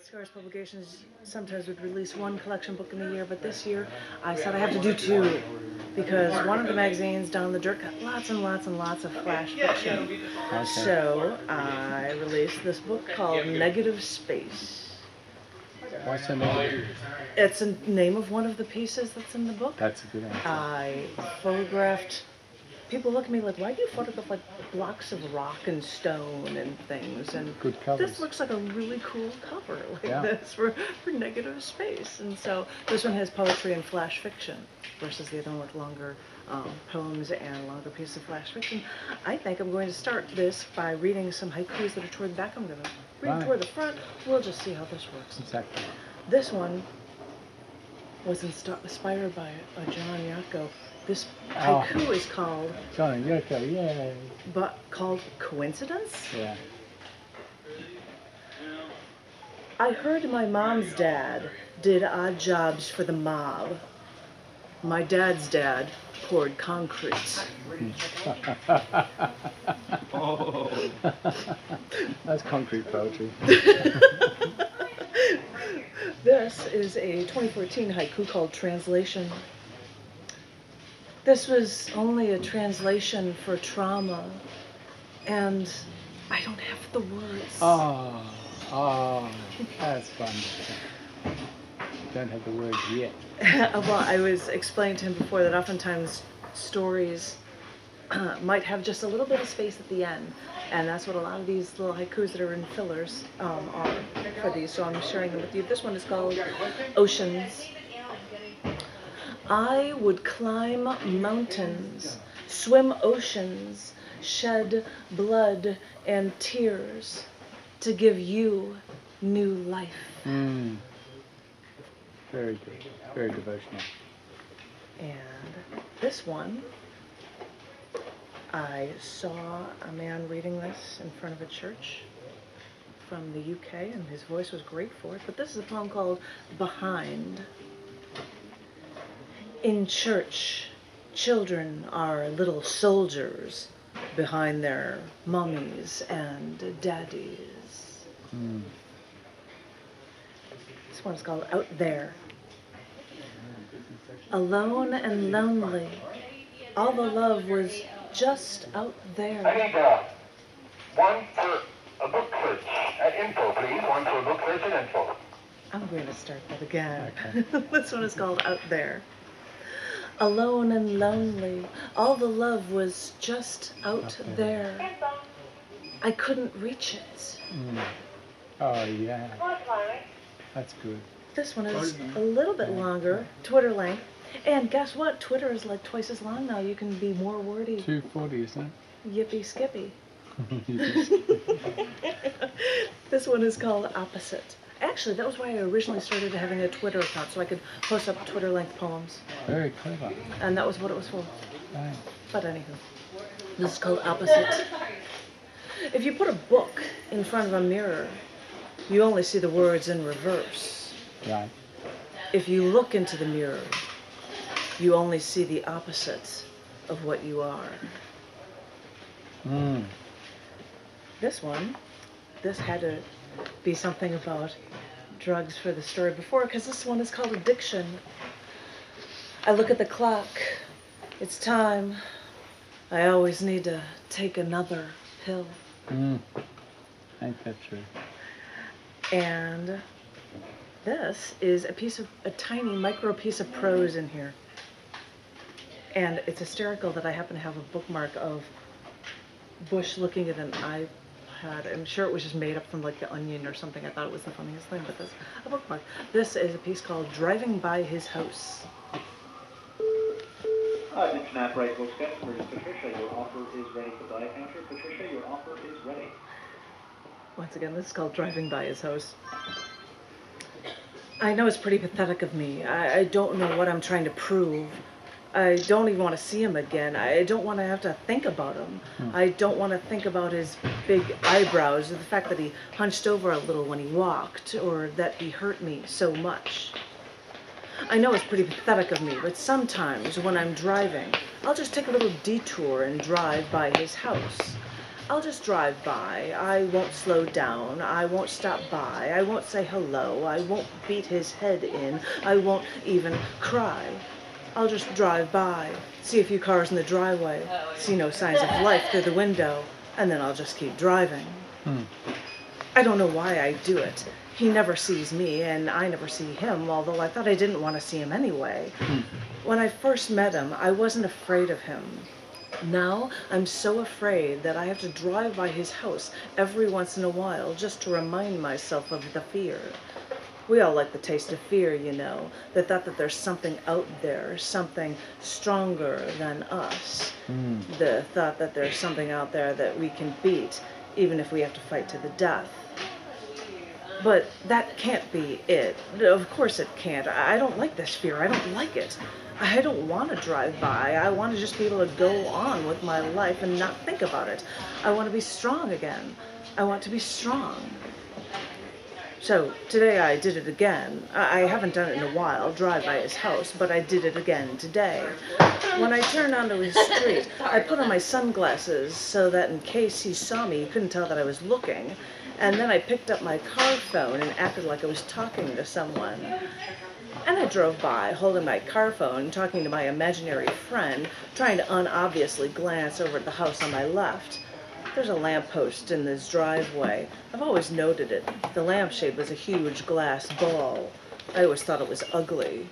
Scars Publications sometimes would release one collection book in a year, but this year I said I have to do two because one of the magazines down the dirt got lots and lots and lots of flash fiction. Okay. So I released this book called Negative Space. What's the name? It's the name of one of the pieces that's in the book. That's a good answer. I photographed. People look at me like, why do you photograph like blocks of rock and stone and things? And good covers. This looks like a really cool cover like this for Negative Space. And so this one has poetry and flash fiction versus the other one with longer poems and longer pieces of flash fiction. I think I'm going to start this by reading some haikus that are toward the back. I'm going to read toward the front. We'll just see how this works. Exactly. This one was inspired by John Yako. This haiku is called John Yoko, yay! But called Coincidence? Yeah. I heard my mom's dad did odd jobs for the mob. My dad's dad poured concrete. Oh. That's concrete poetry. This is a 2014 haiku called Translation. This was only a translation for trauma, and I don't have the words. Oh, that's fun. Don't have the words yet. Well, I was explaining to him before that oftentimes stories might have just a little bit of space at the end, and that's what a lot of these little haikus that are in fillers are for these, so I'm sharing them with you. This one is called Oceans. I would climb mountains, swim oceans, shed blood and tears to give you new life. Very good. Very devotional. And this one, I saw a man reading this in front of a church from the UK, and his voice was great for it. But this is a poem called Behind. In church, children are little soldiers behind their mummies and daddies. This one's called Out There. Alone and lonely, all the love was just out there. I need one for a book search at info, please. One for a book search at info. I'm going to start that again. Okay. This one is called Out There. Alone and lonely, all the love was just out there. I couldn't reach it. Oh, yeah. That's good. This one is a little bit longer, Twitter length. And guess what? Twitter is like twice as long now. You can be more wordy. 240, isn't it? Yippee skippy. This one is called Opposite. Actually, that was why I originally started having a Twitter account, so I could post up Twitter-length poems. Very clever. And that was what it was for. Right. But anywho, this is called Opposite. If you put a book in front of a mirror, you only see the words in reverse. Right. If you look into the mirror, you only see the opposite of what you are. This had to be something about drugs for the story before, because this one is called Addiction. I look at the clock. It's time. I always need to take another pill. Ain't that true? And this is a tiny micro piece of prose in here. And it's hysterical that I happen to have a bookmark of Bush looking at an iPad. I'm sure it was just made up from like The Onion or something. I thought it was the funniest thing, but this a bookmark. This is a piece called Driving by His House. Attention Right Books customers, Patricia, your offer is ready for the counter. Patricia, your offer is ready. Once again, this is called Driving by His House. I know it's pretty pathetic of me. I don't know what I'm trying to prove. I don't even want to see him again. I don't want to have to think about him. I don't want to think about his big eyebrows, or the fact that he hunched over a little when he walked, or that he hurt me so much. I know it's pretty pathetic of me, but sometimes when I'm driving, I'll just take a little detour and drive by his house. I'll just drive by. I won't slow down. I won't stop by. I won't say hello. I won't beat his head in. I won't even cry. I'll just drive by, see a few cars in the driveway, see no signs of life through the window, and then I'll just keep driving. I don't know why I do it. He never sees me, and I never see him, although I thought I didn't want to see him anyway. When I first met him, I wasn't afraid of him. Now, I'm so afraid that I have to drive by his house every once in a while just to remind myself of the fear. We all like the taste of fear, you know, the thought that there's something out there, something stronger than us. The thought that there's something out there that we can beat, even if we have to fight to the death. But that can't be it. Of course it can't. I don't like this fear. I don't like it. I don't want to drive by. I want to just be able to go on with my life and not think about it. I want to be strong again. I want to be strong. So today I did it again. I haven't done it in a while, drive by his house, but I did it again today. When I turned onto his street, I put on my sunglasses so that in case he saw me, he couldn't tell that I was looking. And then I picked up my car phone and acted like I was talking to someone. And I drove by, holding my car phone, talking to my imaginary friend, trying to unobviously glance over at the house on my left. There's a lamppost in this driveway. I've always noted it. The lampshade was a huge glass ball. I always thought it was ugly.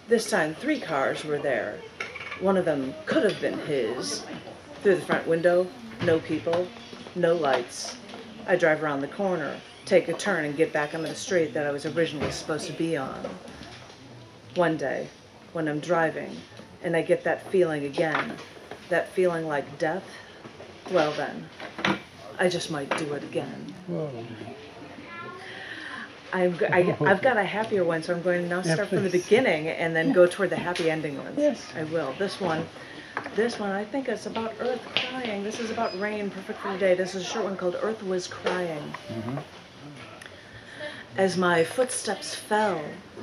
This time 3 cars were there. One of them could have been his. Through the front window, no people, no lights. I drive around the corner, take a turn, and get back onto the street that I was originally supposed to be on. One day, when I'm driving, and I get that feeling again, that feeling like death, well then, I just might do it again. Whoa. I've got a happier one, so I'm going to now start from the beginning and then go toward the happy ending ones. Yes. I will. This one, I think it's about Earth crying. This is about rain, perfect for today. This is a short one called Earth Was Crying. As my footsteps fell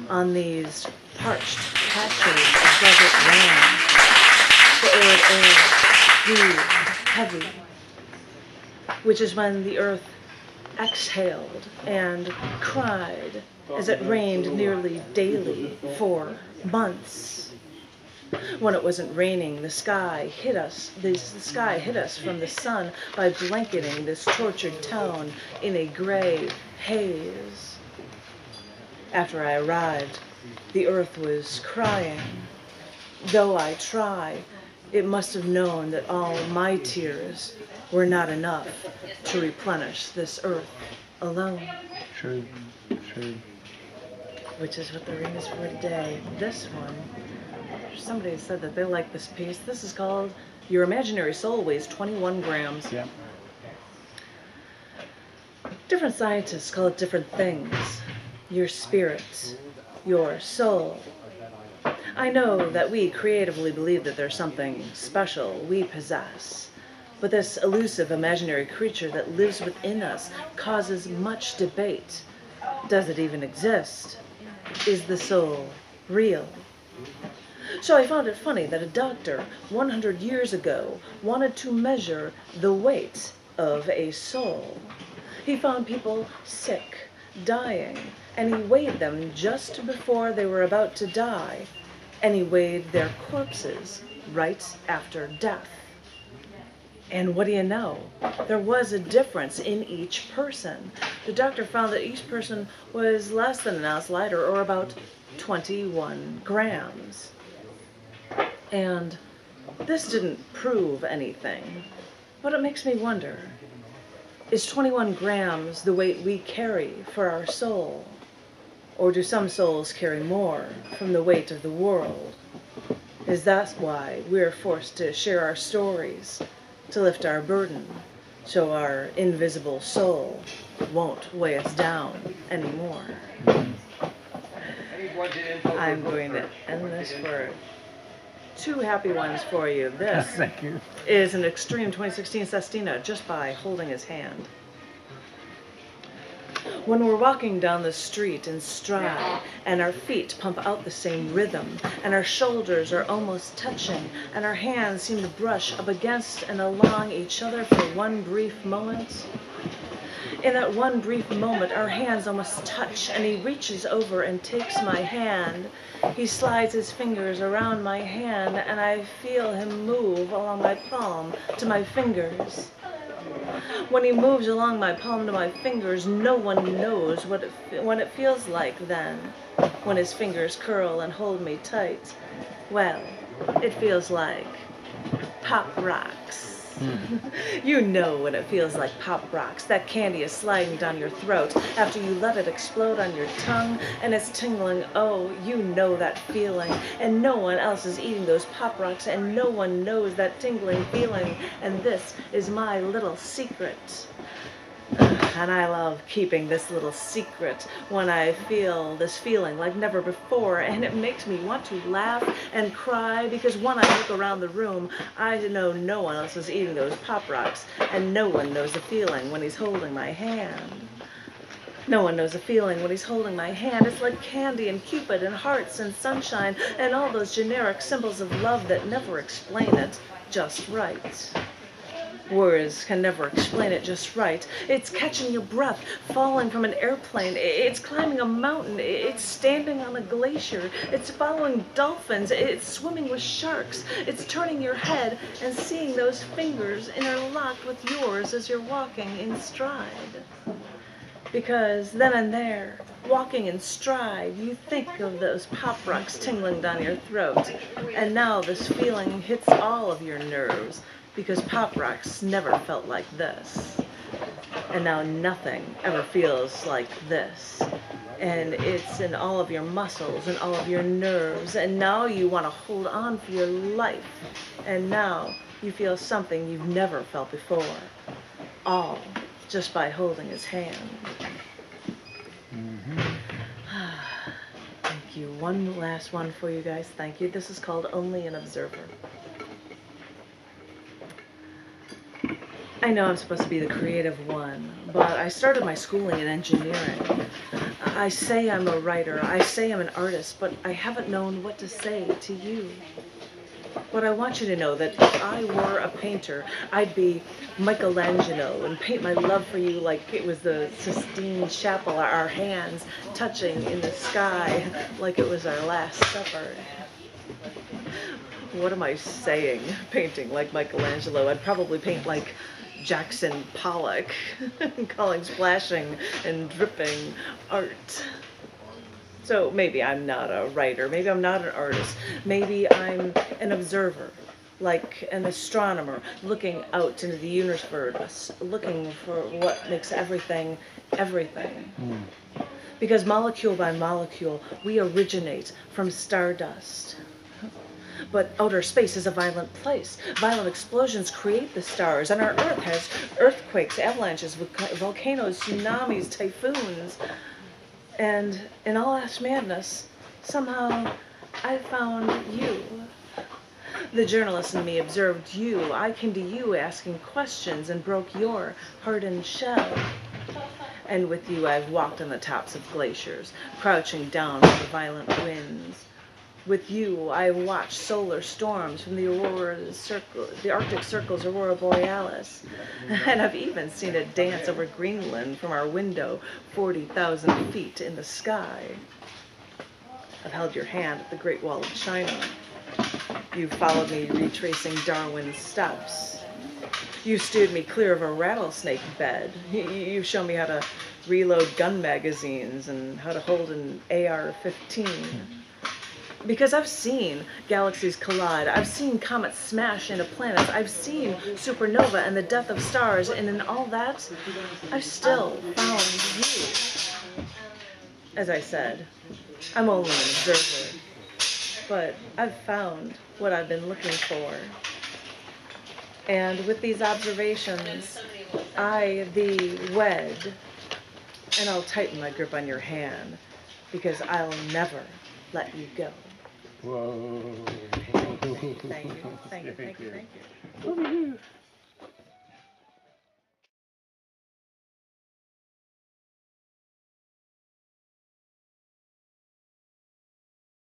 on these parched patches of desert land, the arid air grew heavy, which is when the earth exhaled and cried as it rained nearly daily for months. When it wasn't raining, the sky hid us. The sky hid us from the sun by blanketing this tortured town in a gray haze. After I arrived, the earth was crying. Though I try, it must have known that all my tears were not enough to replenish this earth alone. True. True. Which is what the ring is for today. This one, somebody said that they like this piece. This is called Your Imaginary Soul Weighs 21 Grams. Yeah. Different scientists call it different things. Your spirit, your soul. I know that we creatively believe that there's something special we possess, but this elusive imaginary creature that lives within us causes much debate. Does it even exist? Is the soul real? So I found it funny that a doctor 100 years ago wanted to measure the weight of a soul. He found people sick, dying, and he weighed them just before they were about to die, and he weighed their corpses right after death. And what do you know? There was a difference in each person. The doctor found that each person was less than an ounce lighter, or about 21 grams. And this didn't prove anything, but it makes me wonder, is 21 grams the weight we carry for our soul? Or do some souls carry more from the weight of the world? Is that why we're forced to share our stories, to lift our burden, so our invisible soul won't weigh us down anymore? I'm going to end this for 2 happy ones for you. This Thank you. is an Extreme 2016 Sestina just by holding his hand. When we're walking down the street in stride, and our feet pump out the same rhythm, and our shoulders are almost touching, and our hands seem to brush up against and along each other for one brief moment. In that one brief moment, our hands almost touch, and he reaches over and takes my hand. He slides his fingers around my hand, and I feel him move along my palm to my fingers. When he moves along my palm to my fingers, no one knows what it feels like then, when his fingers curl and hold me tight. Well, it feels like pop rocks. You know when it feels like pop rocks. That candy is sliding down your throat after you let it explode on your tongue, and it's tingling. Oh, you know that feeling, and no one else is eating those pop rocks, and no one knows that tingling feeling, and this is my little secret. And I love keeping this little secret when I feel this feeling like never before, and it makes me want to laugh and cry, because when I look around the room, I know no one else is eating those Pop Rocks, and no one knows the feeling when he's holding my hand. No one knows the feeling when he's holding my hand. It's like candy and Cupid and hearts and sunshine and all those generic symbols of love that never explain it just right. Words can never explain it just right. It's catching your breath, falling from an airplane. It's climbing a mountain. It's standing on a glacier. It's following dolphins. It's swimming with sharks. It's turning your head and seeing those fingers interlocked with yours as you're walking in stride. Because then and there, walking in stride, you think of those Pop Rocks tingling down your throat. And now this feeling hits all of your nerves, because Pop Rocks never felt like this. And now nothing ever feels like this. And it's in all of your muscles and all of your nerves. And now you want to hold on for your life. And now you feel something you've never felt before. All just by holding his hand. Thank you. One last one for you guys. Thank you. This is called Only an Observer. I know I'm supposed to be the creative one, but I started my schooling in engineering. I say I'm a writer, I say I'm an artist, but I haven't known what to say to you. But I want you to know that if I were a painter, I'd be Michelangelo and paint my love for you like it was the Sistine Chapel, our hands touching in the sky like it was our Last Supper. What am I saying? Painting like Michelangelo. I'd probably paint like Jackson Pollock, calling splashing and dripping art. So maybe I'm not a writer, maybe I'm not an artist, maybe I'm an observer, like an astronomer looking out into the universe, looking for what makes everything, everything. Because molecule by molecule, we originate from stardust. But outer space is a violent place. Violent explosions create the stars, and our Earth has earthquakes, avalanches, volcanoes, tsunamis, typhoons. And in all that madness, somehow I found you. The journalist in me observed you. I came to you asking questions and broke your hardened shell. And with you I've walked on the tops of glaciers, crouching down from the violent winds. With you, I watched solar storms from the Arctic Circle's aurora borealis. And I've even seen it dance over Greenland from our window 40,000 feet in the sky. I've held your hand at the Great Wall of China. You've followed me retracing Darwin's steps. You've steered me clear of a rattlesnake bed. You've shown me how to reload gun magazines and how to hold an AR-15. Because I've seen galaxies collide, I've seen comets smash into planets, I've seen supernova and the death of stars, and in all that, I've still found you. As I said, I'm only an observer, but I've found what I've been looking for. And with these observations, I thee wed, and I'll tighten my grip on your hand, because I'll never let you go. Whoa. Thank you, thank you, thank you, thank you, thank you.